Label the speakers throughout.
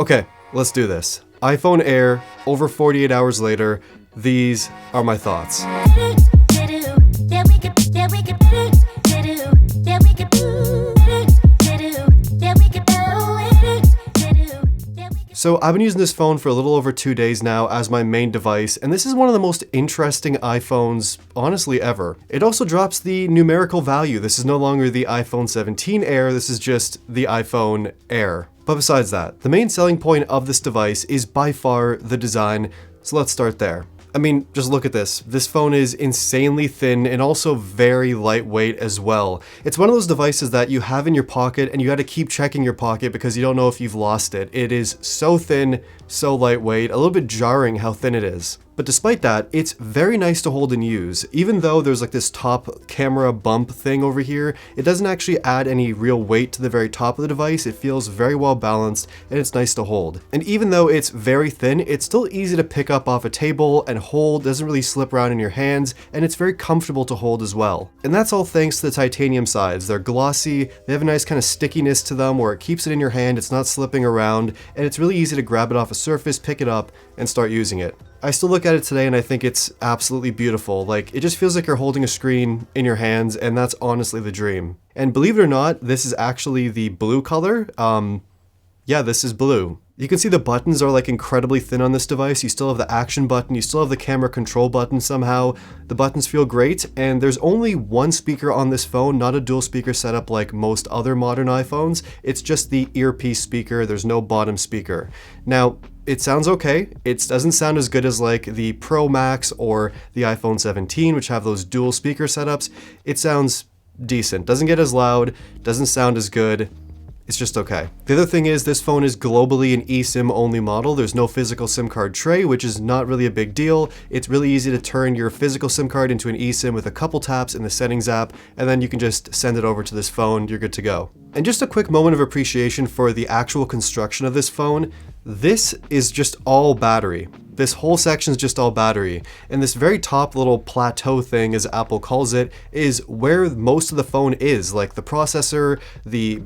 Speaker 1: Okay, let's do this. iPhone Air, over 48 hours later, these are my thoughts. So I've been using this phone for a little over 2 days now as my main device, and this is one of the most interesting iPhones, honestly, ever. It also drops the numerical value. This is no longer the iPhone 17 Air, this is just the iPhone Air. But besides that, the main selling point of this device is by far the design, so let's start there. I mean, just look at this. This phone is insanely thin and also very lightweight as well. It's one of those devices that you have in your pocket and you gotta keep checking your pocket because you don't know if you've lost it. It is so thin, so lightweight, a little bit jarring how thin it is. But despite that, it's very nice to hold and use. Even though there's like this top camera bump thing over here, it doesn't actually add any real weight to the very top of the device. It feels very well balanced and it's nice to hold. And even though it's very thin, it's still easy to pick up off a table and hold, doesn't really slip around in your hands, and it's very comfortable to hold as well. And that's all thanks to the titanium sides. They're glossy, they have a nice kind of stickiness to them where it keeps it in your hand, it's not slipping around, and it's really easy to grab it off a surface, pick it up, and start using it. I still look at it today and I think it's absolutely beautiful. Like, it just feels like you're holding a screen in your hands, and that's honestly the dream. And believe it or not, this is actually the blue color. Yeah, this is blue. You can see the buttons are like incredibly thin on this device. You still have the action button, you still have the camera control button somehow. The buttons feel great, and there's only one speaker on this phone, not a dual speaker setup like most other modern iPhones. It's just the earpiece speaker, there's no bottom speaker. Now, it sounds okay. It doesn't sound as good as like the Pro Max or the iPhone 17, which have those dual speaker setups. It sounds decent. Doesn't get as loud, doesn't sound as good. It's just okay. The other thing is this phone is globally an eSIM only model. There's no physical SIM card tray, which is not really a big deal. It's really easy to turn your physical SIM card into an eSIM with a couple taps in the settings app, and then you can just send it over to this phone, you're good to go. And just a quick moment of appreciation for the actual construction of this phone. This is just all battery. This whole section is just all battery. And this very top little plateau thing, as Apple calls it, is where most of the phone is. Like the processor,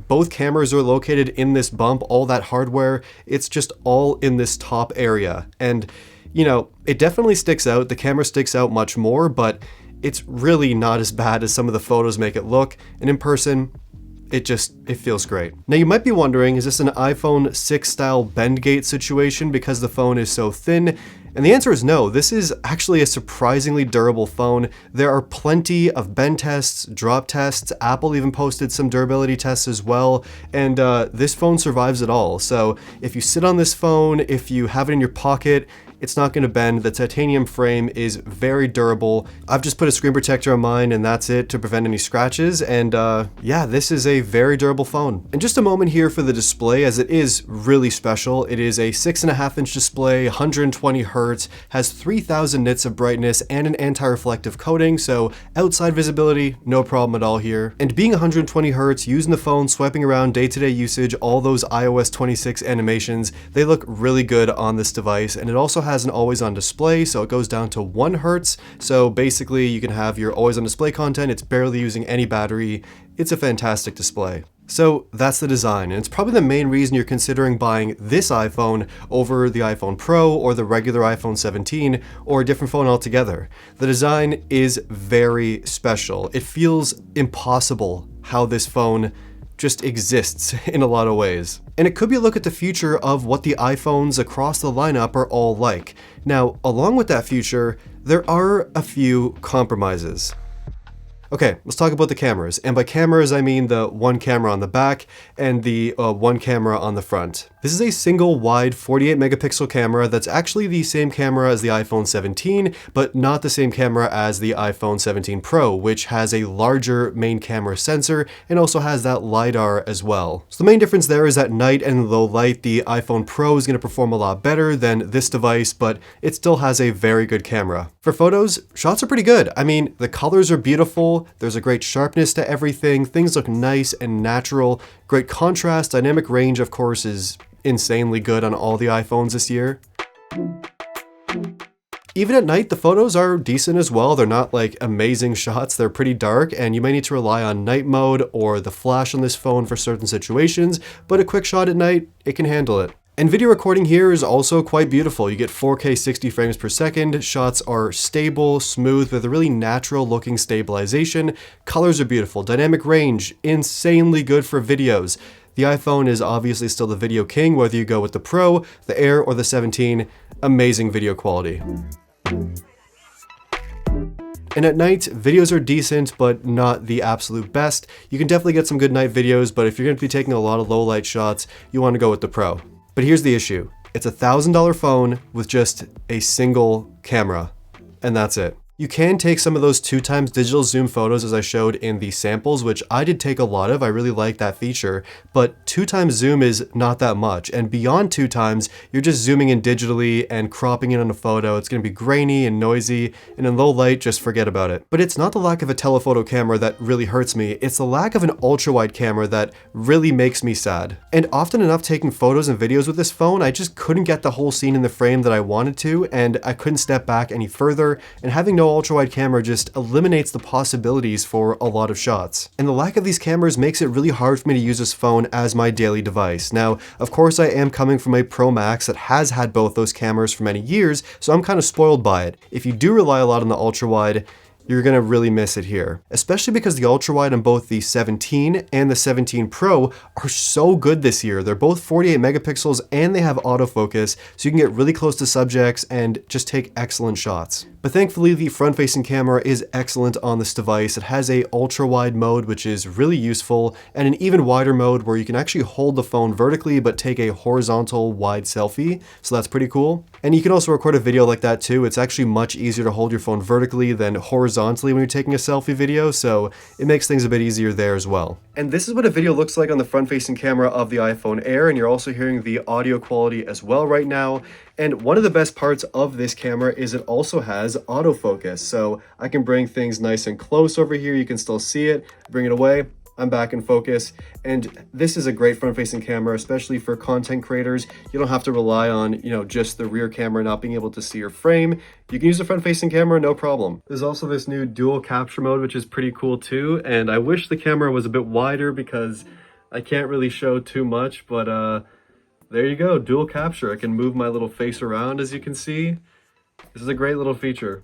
Speaker 1: both cameras are located in this bump, all that hardware, it's just all in this top area. And, you know, it definitely sticks out. The camera sticks out much more, but it's really not as bad as some of the photos make it look. And in person, it feels great. Now you might be wondering, is this an iPhone 6 style bend gate situation because the phone is so thin? And the answer is no. This is actually a surprisingly durable phone. There are plenty of bend tests, drop tests. Apple even posted some durability tests as well. And this phone survives it all. So if you sit on this phone, if you have it in your pocket, it's not going to bend. The titanium frame is very durable. I've just put a screen protector on mine and that's it to prevent any scratches. And yeah, this is a very durable phone. And just a moment here for the display, as it is really special. It is a 6.5-inch display, 120 Hz, has 3000 nits of brightness and an anti-reflective coating. So outside visibility, no problem at all here. And being 120 Hz, using the phone, swiping around day-to-day usage, all those iOS 26 animations, they look really good on this device. And it also has an always on display, so it goes down to 1 Hz. So basically you can have your always on display content. It's barely using any battery. It's a fantastic display. So that's the design, and it's probably the main reason you're considering buying this iPhone over the iPhone Pro or the regular iPhone 17 or a different phone altogether. The design is very special. It feels impossible how this phone just exists in a lot of ways. And it could be a look at the future of what the iPhones across the lineup are all like. Now, along with that future, there are a few compromises. Okay, let's talk about the cameras. And by cameras, I mean the one camera on the back and the one camera on the front. This is a single wide 48 megapixel camera that's actually the same camera as the iPhone 17, but not the same camera as the iPhone 17 Pro, which has a larger main camera sensor and also has that LiDAR as well. So the main difference there is at night and low light, the iPhone Pro is going to perform a lot better than this device, but it still has a very good camera. For photos, shots are pretty good. I mean, the colors are beautiful, there's a great sharpness to everything, things look nice and natural, great contrast, dynamic range of course is insanely good on all the iPhones this year. Even at night, the photos are decent as well. They're not like amazing shots, they're pretty dark, and you may need to rely on night mode or the flash on this phone for certain situations, but a quick shot at night, it can handle it. And video recording here is also quite beautiful. You get 4K 60 frames per second, shots are stable, smooth, with a really natural looking stabilization. Colors are beautiful, dynamic range, insanely good for videos. The iPhone is obviously still the video king, whether you go with the Pro, the Air, or the 17. Amazing video quality. And at night, videos are decent, but not the absolute best. You can definitely get some good night videos, but if you're going to be taking a lot of low light shots, you want to go with the Pro. But here's the issue. It's a $1,000 phone with just a single camera, and that's it. You can take some of those 2x digital zoom photos as I showed in the samples, which I did take a lot of. I really like that feature, but 2x zoom is not that much. And beyond 2x, you're just zooming in digitally and cropping in on a photo. It's gonna be grainy and noisy, and in low light, just forget about it. But it's not the lack of a telephoto camera that really hurts me. It's the lack of an ultra-wide camera that really makes me sad. And often enough taking photos and videos with this phone, I just couldn't get the whole scene in the frame that I wanted to, and I couldn't step back any further, and having no ultra-wide camera just eliminates the possibilities for a lot of shots. And the lack of these cameras makes it really hard for me to use this phone as my daily device. Now, of course, I am coming from a Pro Max that has had both those cameras for many years, so I'm kind of spoiled by it. If you do rely a lot on the ultra-wide, you're gonna really miss it here. Especially because the ultra-wide on both the 17 and the 17 Pro are so good this year. They're both 48 megapixels and they have autofocus, so you can get really close to subjects and just take excellent shots. But thankfully, the front-facing camera is excellent on this device. It has a ultra-wide mode, which is really useful, and an even wider mode where you can actually hold the phone vertically but take a horizontal wide selfie, so that's pretty cool. And you can also record a video like that too. It's actually much easier to hold your phone vertically than horizontally when you're taking a selfie video, so it makes things a bit easier there as well. And this is what a video looks like on the front-facing camera of the iPhone Air, and you're also hearing the audio quality as well right now. And one of the best parts of this camera is it also has autofocus. So I can bring things nice and close over here. You can still see it, bring it away. I'm back in focus. And this is a great front-facing camera, especially for content creators. You don't have to rely on, just the rear camera not being able to see your frame. You can use the front-facing camera, no problem. There's also this new dual capture mode, which is pretty cool too. And I wish the camera was a bit wider because I can't really show too much, but there you go, dual capture. I can move my little face around, as you can see. This is a great little feature.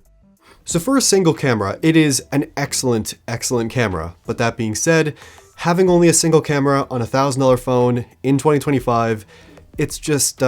Speaker 1: So for a single camera, it is an excellent, excellent camera. But that being said, having only a single camera on a $1,000 phone in 2025, it's just,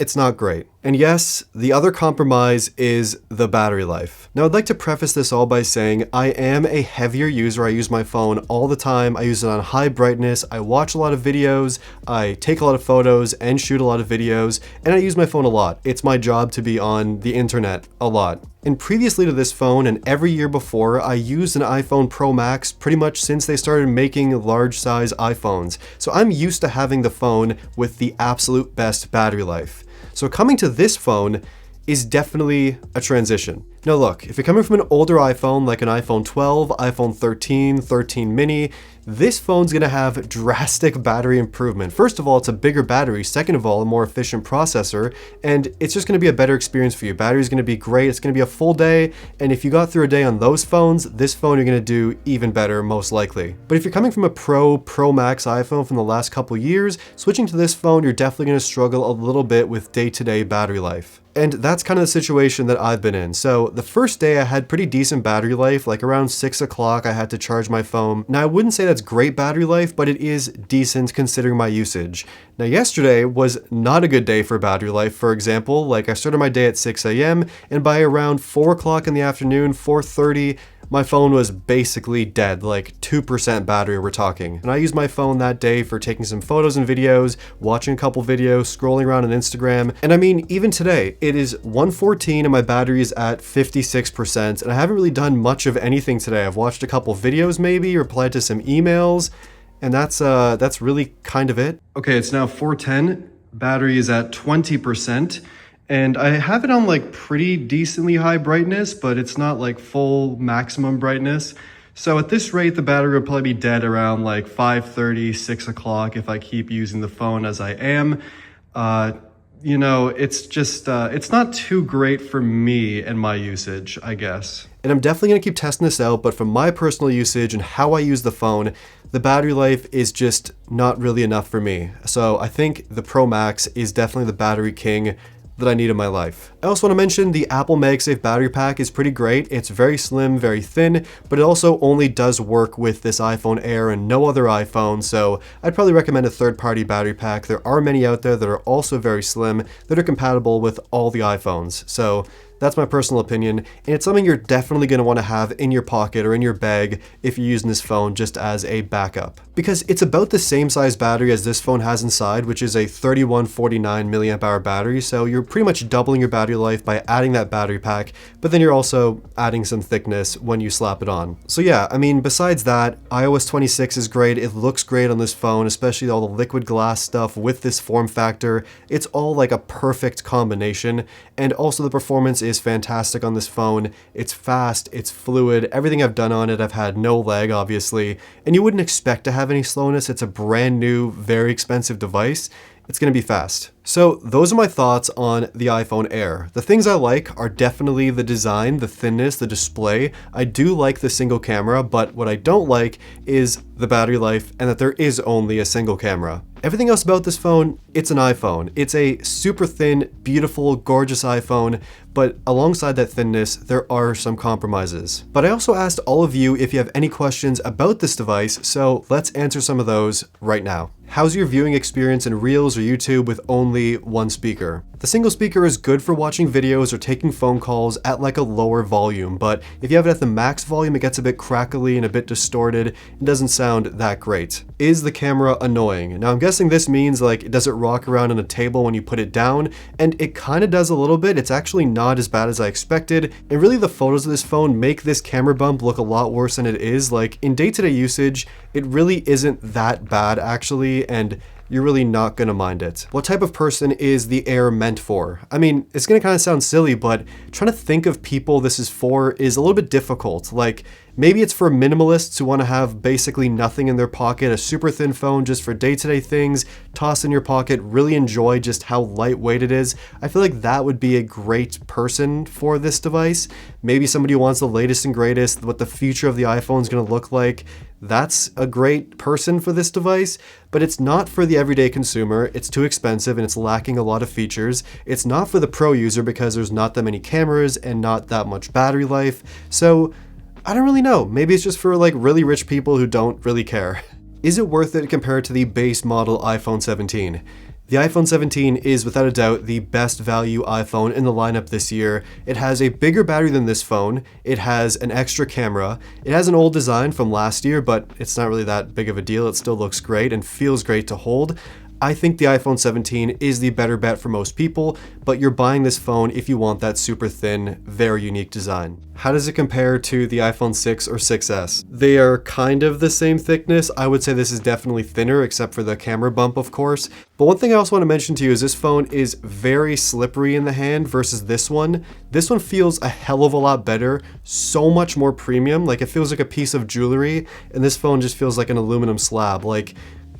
Speaker 1: it's not great. And yes, the other compromise is the battery life. Now I'd like to preface this all by saying I am a heavier user. I use my phone all the time. I use it on high brightness. I watch a lot of videos. I take a lot of photos and shoot a lot of videos. And I use my phone a lot. It's my job to be on the internet a lot. And previously to this phone and every year before, I used an iPhone Pro Max pretty much since they started making large size iPhones. So I'm used to having the phone with the absolute best battery life. So coming to this phone is definitely a transition. Now look, if you're coming from an older iPhone like an iPhone 12, iPhone 13, 13 mini, this phone's gonna have drastic battery improvement. First of all, it's a bigger battery. Second of all, a more efficient processor, and it's just gonna be a better experience for you. Battery's gonna be great, it's gonna be a full day, and if you got through a day on those phones, this phone you're gonna do even better, most likely. But if you're coming from a Pro Max iPhone from the last couple years, switching to this phone, you're definitely gonna struggle a little bit with day-to-day battery life. And that's kind of the situation that I've been in. So the first day I had pretty decent battery life, like around 6 o'clock I had to charge my phone. Now I wouldn't say that's great battery life, but it is decent considering my usage. Now yesterday was not a good day for battery life. For example, like I started my day at 6 a.m. and by around 4 o'clock in the afternoon, 4:30, my phone was basically dead, like 2% battery we're talking. And I used my phone that day for taking some photos and videos, watching a couple videos, scrolling around on Instagram. And I mean, even today, it is 1:14 and my battery is at 56%. And I haven't really done much of anything today. I've watched a couple videos maybe, replied to some emails, and that's really kind of it. Okay, it's now 4:10. Battery is at 20%. And I have it on like pretty decently high brightness, but it's not like full maximum brightness. So at this rate, the battery will probably be dead around like 5:30, 6 o'clock if I keep using the phone as I am. you know, it's just, it's not too great for me and my usage, I guess. And I'm definitely gonna keep testing this out, but from my personal usage and how I use the phone, the battery life is just not really enough for me. So I think the Pro Max is definitely the battery king that I need in my life. I also want to mention the Apple Magsafe battery pack is pretty great. It's very slim, very thin, but it also only does work with this iPhone Air and no other iPhone, so I'd probably recommend a third-party battery pack. There are many out there that are also very slim that are compatible with all the iPhones, so that's my personal opinion, and it's something you're definitely going to want to have in your pocket or in your bag if you're using this phone just as a backup. Because it's about the same size battery as this phone has inside, which is a 3149 milliamp hour battery, so you're pretty much doubling your battery life by adding that battery pack, but then you're also adding some thickness when you slap it on. So yeah, I mean, besides that, iOS 26 is great. It looks great on this phone, especially all the liquid glass stuff with this form factor. It's all like a perfect combination, and also the performance is fantastic on this phone. It's fast, it's fluid, everything I've done on it, I've had no lag obviously, and you wouldn't expect to have any slowness. It's a brand new, very expensive device. It's gonna be fast. So those are my thoughts on the iPhone Air. The things I like are definitely the design, the thinness, the display. I do like the single camera, but what I don't like is the battery life and that there is only a single camera. Everything else about this phone, it's an iPhone. It's a super thin, beautiful, gorgeous iPhone, but alongside that thinness, there are some compromises. But I also asked all of you if you have any questions about this device, so let's answer some of those right now. How's your viewing experience in Reels or YouTube with only one speaker? The single speaker is good for watching videos or taking phone calls at like a lower volume, but if you have it at the max volume, it gets a bit crackly and a bit distorted and doesn't sound that great. Is the camera annoying? Now I'm guessing this means like, does it rock around on a table when you put it down? And it kind of does a little bit. It's actually not as bad as I expected. And really the photos of this phone make this camera bump look a lot worse than it is. Like in day-to-day usage, it really isn't that bad actually, and you're really not gonna mind it. What type of person is the Air meant for? I mean, it's gonna kind of sound silly, but trying to think of people this is for is a little bit difficult. Like, maybe it's for minimalists who want to have basically nothing in their pocket, a super thin phone just for day-to-day things, toss in your pocket, really enjoy just how lightweight it is. I feel like that would be a great person for this device. Maybe somebody who wants the latest and greatest, what the future of the iPhone is going to look like. That's a great person for this device, but it's not for the everyday consumer. It's too expensive and it's lacking a lot of features. It's not for the pro user because there's not that many cameras and not that much battery life. So I don't really know. Maybe it's just for like really rich people who don't really care. Is it worth it compared to the base model iPhone 17? The iPhone 17 is without a doubt the best value iPhone in the lineup this year. It has a bigger battery than this phone, it has an extra camera, it has an old design from last year, but it's not really that big of a deal. It still looks great and feels great to hold. I think the iPhone 17 is the better bet for most people, but you're buying this phone if you want that super thin, very unique design. How does it compare to the iPhone 6 or 6S? They are kind of the same thickness. I would say this is definitely thinner, except for the camera bump, of course. But one thing I also want to mention to you is this phone is very slippery in the hand versus this one. This one feels a hell of a lot better, so much more premium. Like it feels like a piece of jewelry, and this phone just feels like an aluminum slab. Like,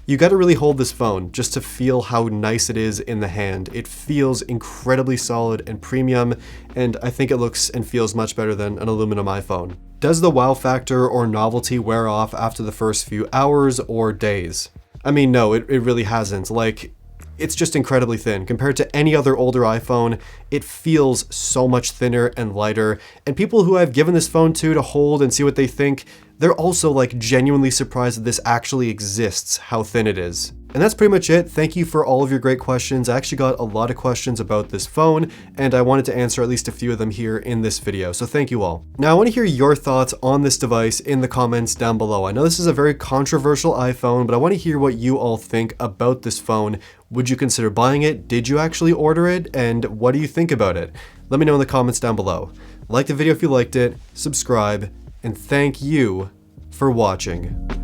Speaker 1: you gotta really hold this phone just to feel how nice it is in the hand. It feels incredibly solid and premium, and I think it looks and feels much better than an aluminum iPhone. Does the wow factor or novelty wear off after the first few hours or days? I mean, no, it really hasn't. Like, it's just incredibly thin. Compared to any other older iPhone, it feels so much thinner and lighter, and people who I've given this phone to hold and see what they think, they're also like genuinely surprised that this actually exists, how thin it is. And that's pretty much it. Thank you for all of your great questions. I actually got a lot of questions about this phone, and I wanted to answer at least a few of them here in this video, so thank you all. Now I want to hear your thoughts on this device in the comments down below. I know this is a very controversial iPhone, but I want to hear what you all think about this phone. Would you consider buying it? Did you actually order it? And what do you think about it? Let me know in the comments down below. Like the video if you liked it, subscribe, and thank you for watching.